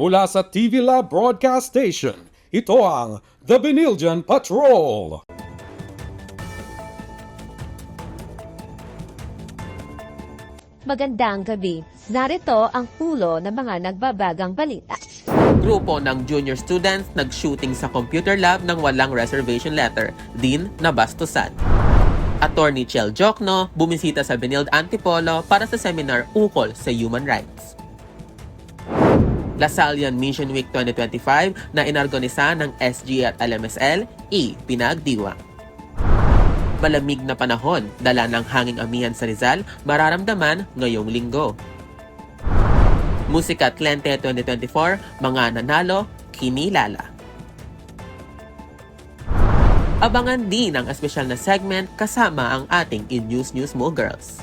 Mula sa TV Lab Broadcast Station, ito ang The Beniljan Patrol. Magandang gabi. Narito ang ulo ng mga nagbabagang balita. Grupo ng junior students nag-shooting sa computer lab ng walang reservation letter, din nabastusan. Attorney Chel Jokno bumisita sa Benilde Antipolo para sa seminar ukol sa human rights. Lasallian Mission Week 2025 na inorganisa ng SG at LMSL, pinagdiwang. Malamig na panahon, dala ng hanging amihan sa Rizal, mararamdaman ngayong linggo. Musika Tlente 2024, mga nanalo, kinilala. Abangan din ang espesyal na segment kasama ang ating In-News News Mo Girls.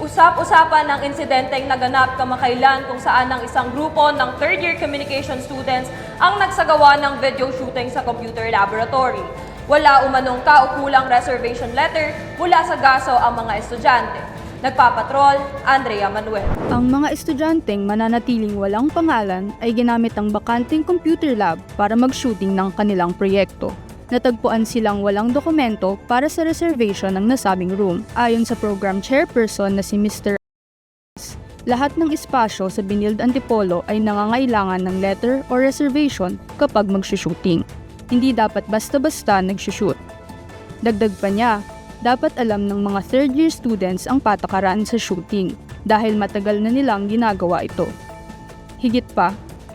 Usap-usapan ng insidenteng naganap kamakailan kung saan ang isang grupo ng third-year communication students ang nagsagawa ng video shooting sa computer laboratory. Wala umanong kaukulang reservation letter mula sa GASO ang mga estudyante. Nagpapatrol, Andrea Manuel. Ang mga estudyanteng mananatiling walang pangalan ay ginamit ang bakanting computer lab para mag-shooting ng kanilang proyekto. Natagpuan silang walang dokumento para sa reservation ng nasabing room. Ayon sa program chairperson na si Mr. Lahat ng espasyo sa Benilde Antipolo ay nangangailangan ng letter o reservation kapag mag-shooting. Hindi dapat basta-basta nag-shoot. Dagdag pa niya, dapat alam ng mga third-year students ang patakaran sa shooting dahil matagal na nilang ginagawa ito. Higit pa,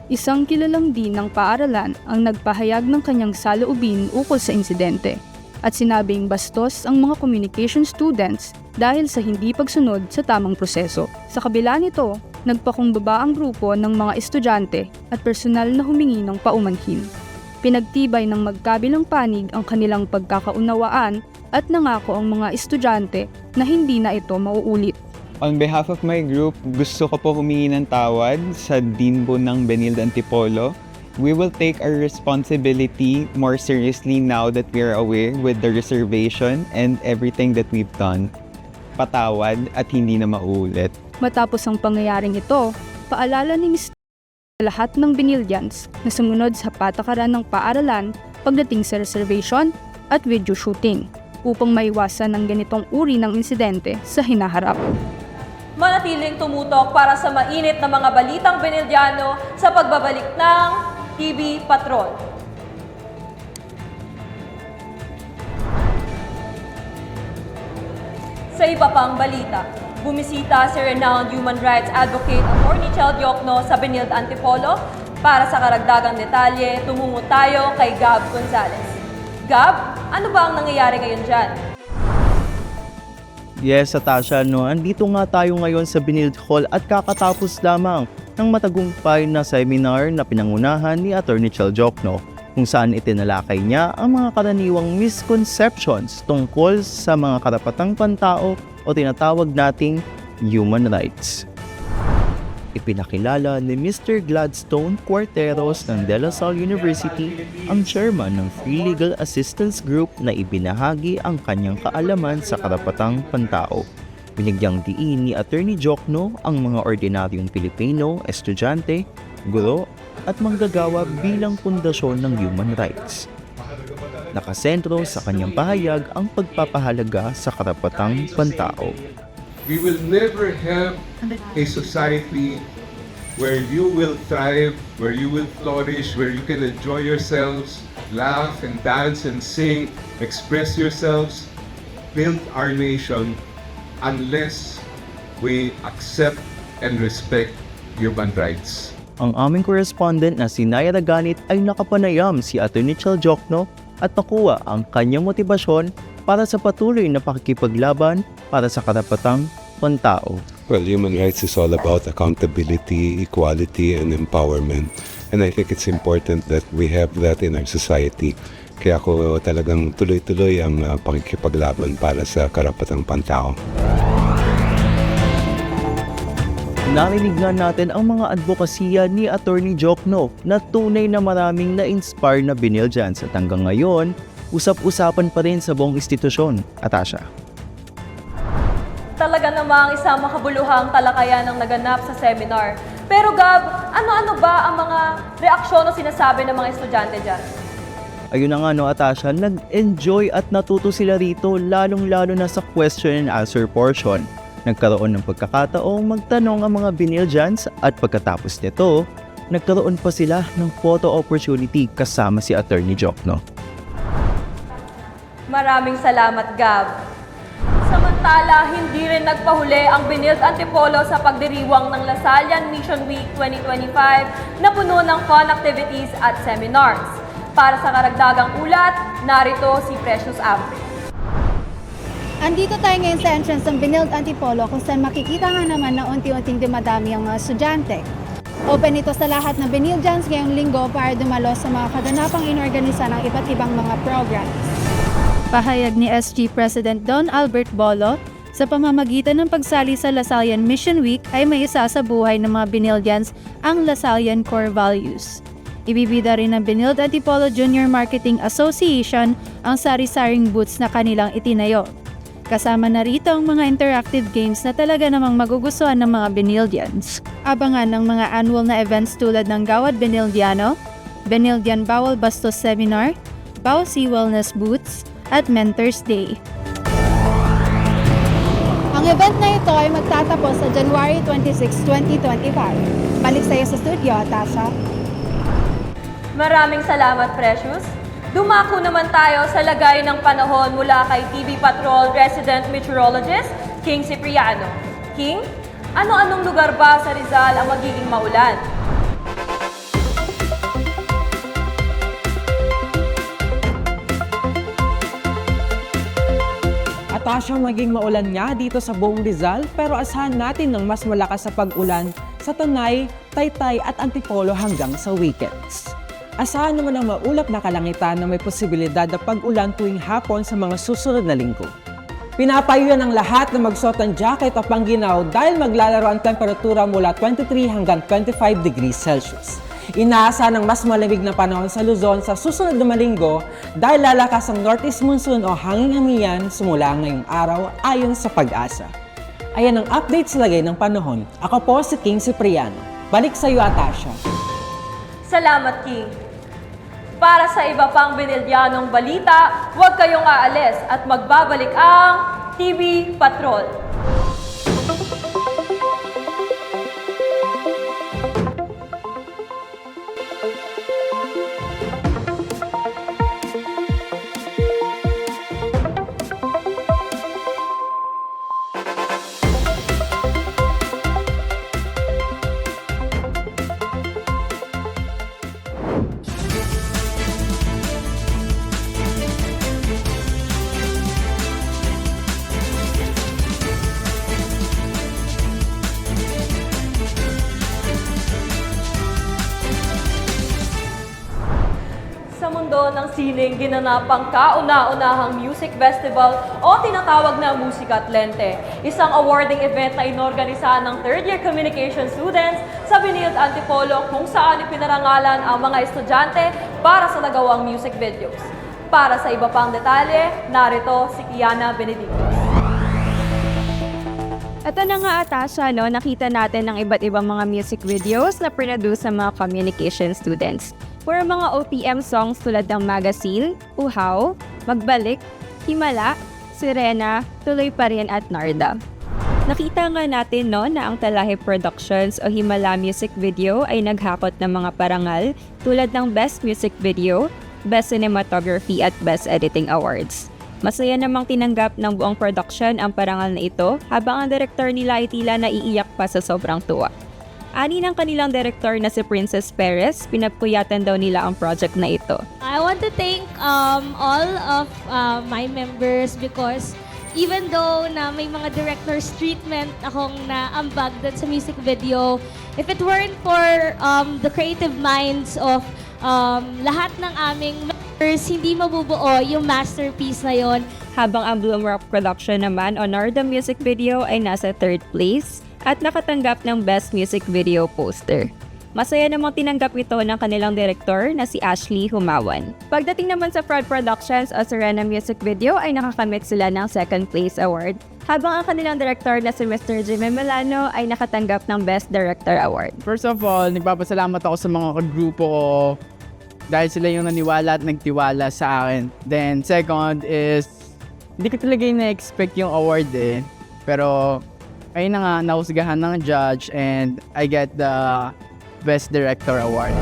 isang kilalang din ng paaralan ang nagpahayag ng kanyang saloobin ukol sa insidente at sinabing bastos ang mga communication students dahil sa hindi pagsunod sa tamang proseso. Sa kabila nito, nagpakumbaba ang grupo ng mga estudyante at personal na humingi ng paumanhin. Pinagtibay ng magkabilang panig ang kanilang pagkakaunawaan at nangako ang mga estudyante na hindi na ito mauulit. On behalf of my group, gusto ko po humingi ng tawad sa Dean po ng Benilde Antipolo. We will take our responsibility more seriously now that we are aware with the reservation and everything that we've done. Patawad at hindi na mauulit. Matapos ang pangyayaring ito, paalala ni Mr. lahat ng Benildians na sumunod sa patakaran ng paaralan pagdating sa reservation at video shooting upang maiwasan ang ganitong uri ng insidente sa hinaharap. Manatiling tumutok para sa mainit na mga balitang Benildiano sa pagbabalik ng TV Patrol. Sa iba pang balita, bumisita si renowned human rights advocate Attorney Chel Jokno sa Benilde Antipolo. Para sa karagdagang detalye, tumungo tayo kay Gab Gonzalez. Gab, ano ba ang nangyayari ngayon dyan? Yes, Natasha, andito nga tayo ngayon sa Benilde Hall at kakatapos lamang ng matagumpay na seminar na pinangunahan ni Attorney Chel Jokno kung saan itinalakay niya ang mga karaniwang misconceptions tungkol sa mga karapatang pantao o tinatawag nating human rights. Ipinakilala ni Mr. Gladstone Cuarteros ng De La Salle University ang chairman ng Free Legal Assistance Group na ibinahagi ang kanyang kaalaman sa karapatang pantao. Binigyang diin ni Attorney Jokno ang mga ordinaryong Pilipino, estudyante, guro at manggagawa bilang pundasyon ng human rights. Nakasentro sa kanyang pahayag ang pagpapahalaga sa karapatang pantao. We will never have a society where you will thrive, where you will flourish, where you can enjoy yourselves, laugh and dance and sing, express yourselves, build our nation, unless we accept and respect human rights. Ang aming correspondent na si Naya Raganit ay nakapanayam si Attorney Chel Jokno at nakuha ang kanyang motibasyon para sa patuloy na pakikipaglaban para sa karapatang pantao. Well, human rights is all about accountability, equality, and empowerment. And I think it's important that we have that in our society. Kaya ako talagang tuloy-tuloy ang pakikipaglaban para sa karapatang pantao. Narinig nga natin ang mga advokasya ni Attorney Jokno na tunay na maraming na-inspire na Benildians at hanggang ngayon, usap-usapan pa rin sa buong institusyon. Atasha. Talaga Talaga namang isang makabuluhang talakayan ang naganap sa seminar. Pero Gab, ano-ano ba ang mga reaksyon o sinasabi ng mga estudyante dyan? Ayun na nga no, Atasha, nag-enjoy at natuto sila rito lalong-lalo na sa question and answer portion. Nagkaroon ng pagkakataong magtanong ang mga Benildians at pagkatapos nito, nagkaroon pa sila ng photo opportunity kasama si Attorney Jokno. Maraming salamat, Gab. Samantala, hindi rin nagpahuli ang Benilde Antipolo sa pagdiriwang ng Lasallian Mission Week 2025 na puno ng fun activities at seminars. Para sa karagdagang ulat, narito si Precious Ambre. Andito tayo ngayon sa entrance ng Benilde Antipolo kung saan makikita nga naman na unti-unting dumadami ang mga estudyante. Open ito sa lahat ng Benildians ngayong linggo para dumalo sa mga kaganapang inorganisa ng iba't ibang mga programs. Pahayag ni SG President Don Albert Bolo, sa pamamagitan ng pagsali sa Lasallian Mission Week ay may isa sa buhay ng mga Benildians ang Lasallian Core Values. Ibibida rin ng Benilde Antipolo Junior Marketing Association ang sari-saring booths na kanilang itinayo. Kasama na rito ang mga interactive games na talaga namang magugustuhan ng mga Benildians. Abangan ng mga annual na events tulad ng Gawad Benildiano, Benildian Bawal Bastos Seminar, Bawsi Wellness Booths, at Mentors Day. Ang event na ito ay magtatapos sa January 26, 2025. Balik sa iyo sa studio, Tasha. Maraming salamat, Precious. Dumako naman tayo sa lagay ng panahon mula kay TV Patrol Resident Meteorologist, King Cipriano. King, ano-anong lugar ba sa Rizal ang magiging maulan? Atasya, maging maulan nga dito sa buong Rizal pero asahan natin ng mas malakas sa pag-ulan sa Tanay, Taytay at Antipolo hanggang sa weekends. Asahan naman ang maulap na kalangitan na may posibilidad na pag-ulan tuwing hapon sa mga susunod na linggo. Pinapayuhan ng lahat na magsuot ng jacket o pangginaw dahil maglalaro ang temperatura mula 23 hanggang 25 degrees Celsius. Inaasahan ng mas malamig na panahon sa Luzon sa susunod na linggo dahil lalakas ang northeast monsoon o hanging hamiyan simula ngayong araw ayon sa Pag-asa. Ayan ang update sa lagay ng panahon. Ako po si King Cipriano. Balik sa iyo, Atasha. Salamat, King. Para sa iba pang Benildianong balita, huwag kayong aalis at magbabalik ang TV Patrol. Sa mundo ng sining, ginanapang kauna-unahang music festival o tinatawag na Musicat Lente. Isang awarding event na inorganisa ng third-year communication students sa Benilde Antipolo kung saan ipinarangalan ang mga estudyante para sa nagawang music videos. Para sa iba pang detalye, narito si Kiana Benedicto. Ito na nga, Atasha, no? Nakita natin ng iba't ibang mga music videos na produce sa mga communication students. For mga OPM songs tulad ng Magazine, Uhaw, Magbalik, Himala, Sirena, Tuloy Pa Rin at Narda. Nakita nga natin no, na ang Talahe Productions o Himala Music Video ay naghakot ng mga parangal tulad ng Best Music Video, Best Cinematography at Best Editing Awards. Masaya namang tinanggap ng buong production ang parangal na ito habang ang director nila ay tila naiiyak pa sa sobrang tuwa. Ani ng kanilang director na si Princess Perez, pinagpuyatan daw nila ang project na ito. I want to thank all of my members because even though na may mga director's treatment akong naambag doon sa music video, if it weren't for the creative minds of lahat ng aming members, hindi mabubuo yung masterpiece na yon. Habang ang Bloom Rock Production naman o Narda Music Video ay nasa 3rd place at nakatanggap ng Best Music Video Poster. Masaya namang tinanggap ito ng kanilang director na si Ashley Humawan. Pagdating naman sa Fraud Productions o Serena Music Video ay nakakamit sila ng 2nd place award. habang ang kanilang director na si Mr. Jimmy Melano ay nakatanggap ng Best Director Award. First of all, nagpapasalamat ako sa mga kagrupo ko dahil sila yung naniwala at nagtiwala sa akin. Then second is, hindi ko talaga na-expect yung award Pero ayun na nga, nahusgahan ng judge and I get the Best Director Award.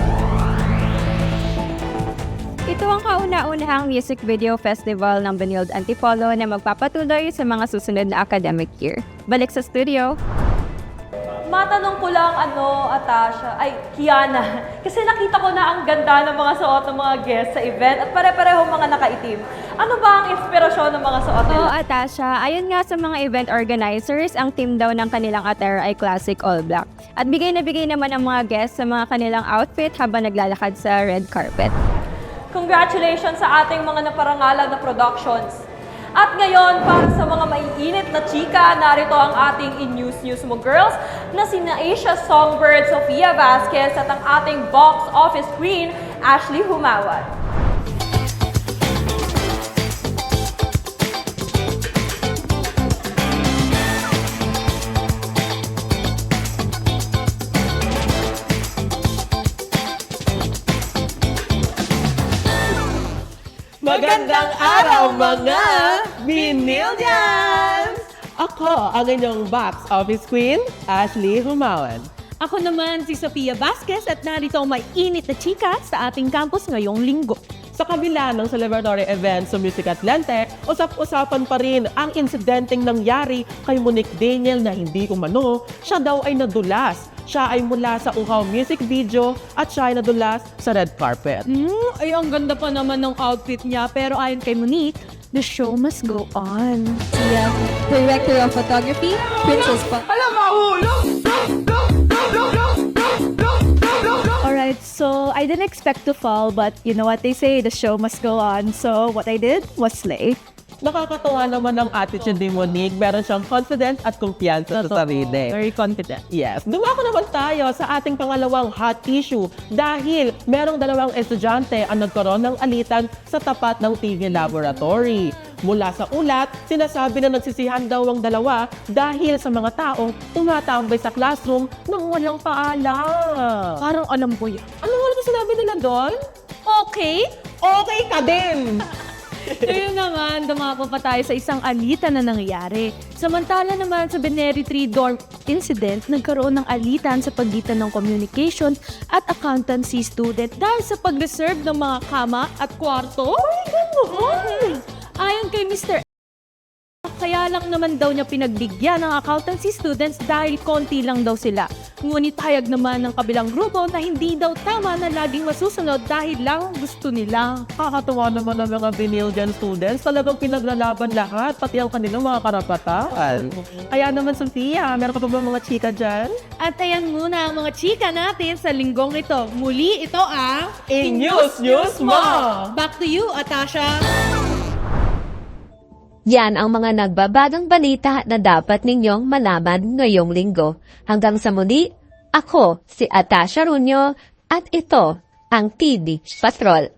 Ito ang kauna-unahang music video festival ng Benilde Antipolo na magpapatuloy sa mga susunod na academic year. Balik sa studio. Matanong ko lang, Kiana, kasi nakita ko na ang ganda ng mga suot ng mga guests sa event at pare-pareho mga nakaitim. Ano ba ang inspirasyon ng mga suot nila? Atasha, ayon nga sa mga event organizers, ang team daw ng kanilang attire ay classic all black. At bigay na bigay naman ang mga guests sa mga kanilang outfit habang naglalakad sa red carpet. Congratulations sa ating mga naparangalan na productions. At ngayon, para sa mga maiinit na chika, narito ang ating In-News Mo Girls na sina Asia Songbird, Sofia Vasquez at ang ating box office queen, Ashley Humawat. Magandang araw mga Benildians! Ako ang inyong box office queen, Ashley Humawan. Ako naman si Sofia Vasquez at narito ang may init na chika sa ating campus ngayong linggo. Sa kabila ng celebratory event sa Music Atlante, usap-usapan pa rin ang insidenteng nangyari kay Monique Daniel na hindi umano, siya daw ay nadulas. Siya ay mula sa Uhaw music video at siya ay nadulas sa red carpet. Ay, ang ganda pa naman ng outfit niya, pero ayon kay Monique, the show must go on. Siya, Director of Photography, Princess Pa. Alright, so I didn't expect to fall, but you know what they say, the show must go on. So what I did was slay. Nakakatawa naman ang attitude ni Monique. Meron siyang confidence at kumpiyansa sa sarili. Very confident. Yes. Dumako naman tayo sa ating pangalawang hot issue dahil merong dalawang estudyante ang nagkaroon ng alitan sa tapat ng TV laboratory. Mula sa ulat, sinasabi na nagsisihan daw ang dalawa dahil sa mga taong tumatambay sa classroom nang walang paalam. Parang alam ko yan. Ano ba sinabi nila doon? Okay? Okay ka din! Ngayon naman, dumako pa tayo sa isang alitan na nangyari. Samantala naman sa Beneri 3 dorm incident, nagkaroon ng alitan sa pagitan ng communication at accountancy student dahil sa pag-reserve ng mga kama at kwarto. Ayon kay Mr. Kaya lang naman daw niya pinagbigyan ng accountancy students dahil konti lang daw sila. Ngunit hayag naman ng kabilang grupo na hindi daw tama na laging masusunod dahil lang gusto nila. Kakatawa naman ang mga Benildian students. Talagang pinaglalaban lahat, pati ang kanilang mga karapatan. Kaya naman, Sofia, meron ka pa ba mga chika dyan? At ayan muna ang mga chika natin sa linggong ito. Muli ito ang In-News Mo! Back to you, Atasha! Yan ang mga nagbabagang balita na dapat ninyong malaman ngayong linggo. Hanggang sa muli, ako si Atasha Runyo at ito ang TV Patrol.